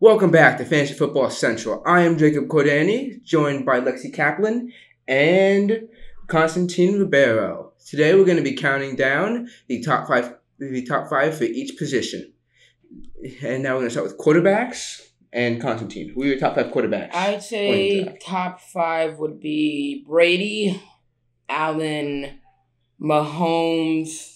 Welcome back to Fantasy Football Central. I am Jacob Cordani, joined by Lexi Kaplan and Constantine Ribeiro. Today we're going to be counting down the top five for each position. And now we're going to start with quarterbacks and Constantine. Who are your top five quarterbacks? I'd say top five would be Brady, Allen, Mahomes,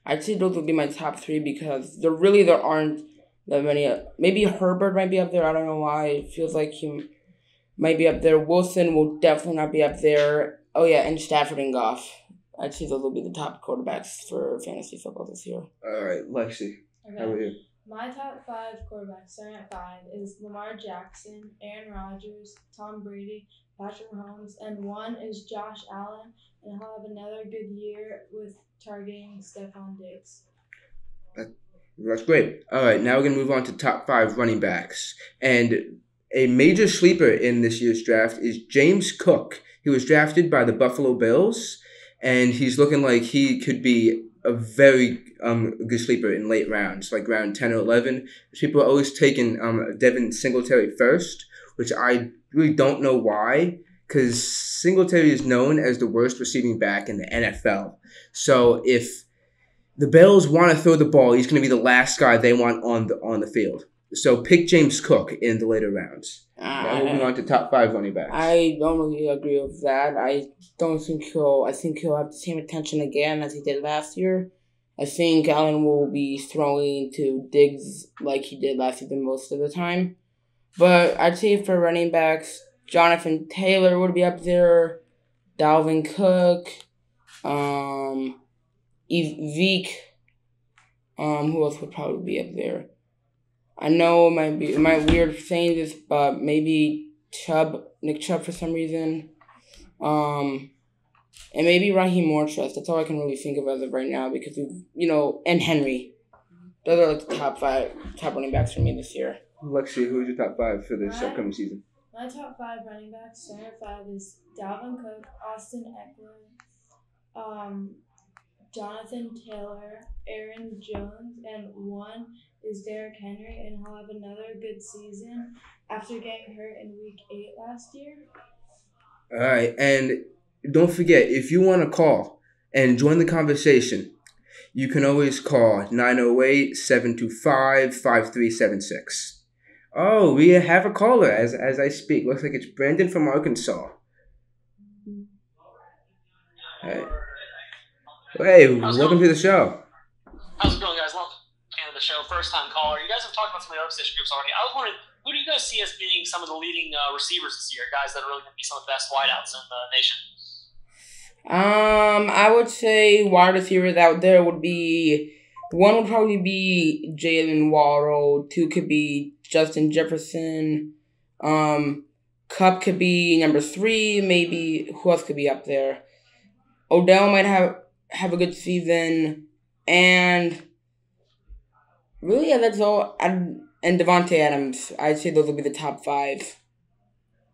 I'd say those would be my top three because there aren't that many. Maybe Herbert might be up there. I don't know why. It feels like he might be up there. Wilson will definitely not be up there. Oh yeah, and Stafford and Goff. I'd say those will be the top quarterbacks for fantasy football this year. All right, Lexi. Okay. How about you? My top five quarterbacks, starting at five, is Lamar Jackson, Aaron Rodgers, Tom Brady, Patrick Mahomes, and one is Josh Allen, and he'll have another good year with targeting Stephon Diggs. That's great. All right, now we're going to move on to top five running backs. And a major sleeper in this year's draft is James Cook. He was drafted by the Buffalo Bills, and he's looking like he could be a very good sleeper in late rounds, like round 10 or 11. People are always taking Devin Singletary first, which I really don't know why, because Singletary is known as the worst receiving back in the NFL. So if the Bills want to throw the ball, he's going to be the last guy they want on the field. So pick James Cook in the later rounds. Now moving on to top five running backs. I don't really agree with that. I think he'll have the same attention again as he did last year. I think Allen will be throwing to Diggs like he did last season most of the time. But I'd say for running backs, Jonathan Taylor would be up there, Dalvin Cook, Zeke. Who else would probably be up there? I know it might be weird saying this, but maybe Nick Chubb for some reason. And maybe Raheem Mortress. That's all I can really think of as of right now because and Henry. Those are like the top running backs for me this year. Lexi, who's your top five for this upcoming season? My top five running backs, starting at five, is Dalvin Cook, Austin Eckler, Jonathan Taylor, Aaron Jones, and one is Derrick Henry, and he'll have another good season after getting hurt in Week 8 last year. All right, and don't forget, if you want to call and join the conversation, you can always call 908-725-5376. Oh, we have a caller as I speak. Looks like it's Brandon from Arkansas. Hey, welcome to the show. How's it going, guys? Welcome to the show. First-time caller. You guys have talked about some of the other position groups already. I was wondering, who do you guys see as being some of the leading receivers this year? Guys that are really going to be some of the best wideouts in the nation. I would say wide receivers out there would be one would probably be Jalen Waddle. Two could be Justin Jefferson. Kupp could be number 3. Maybe who else could be up there? Odell might have a good season, and really, yeah, that's all. And Devontae Adams, I'd say those will be the top 5.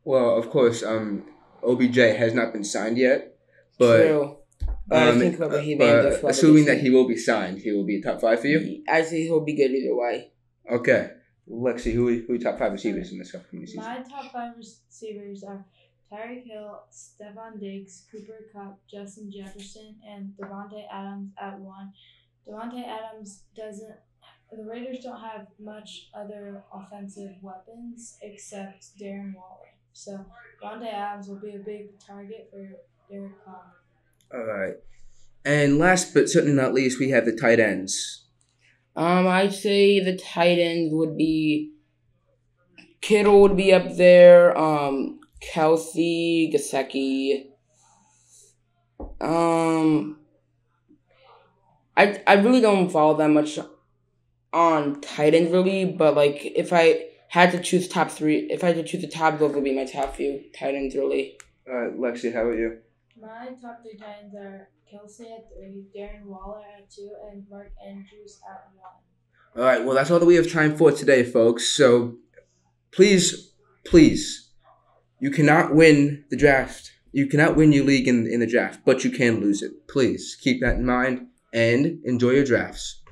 Well, of course, OBJ has not been signed yet, but true. But I think assuming that he will be signed, he will be top 5 for you. I'd say he'll be good either way. Okay, Lexi, who are your top 5 receivers in this upcoming season? My top 5 receivers are Tyreek Hill, Stephon Diggs, Cooper Kupp, Justin Jefferson, and Devontae Adams at 1. Devontae Adams the Raiders don't have much other offensive weapons except Darren Waller. So Devontae Adams will be a big target for Derek Carr. All right. And last but certainly not least, we have the tight ends. I'd say the tight ends would be Kittle would be up there. Kelsey, Gesicki. I really don't follow that much on tight ends really, but like if I had to choose top 3, if I had to choose the top, those would be my top few tight ends really. Lexi, how about you? My top 3 tight ends are Kelsey at 3, Darren Waller at 2, and Mark Andrews at 1. All right, well, that's all that we have time for today, folks. So please, you cannot win the draft. You cannot win your league in the draft, but you can lose it. Please keep that in mind. and enjoy your drafts.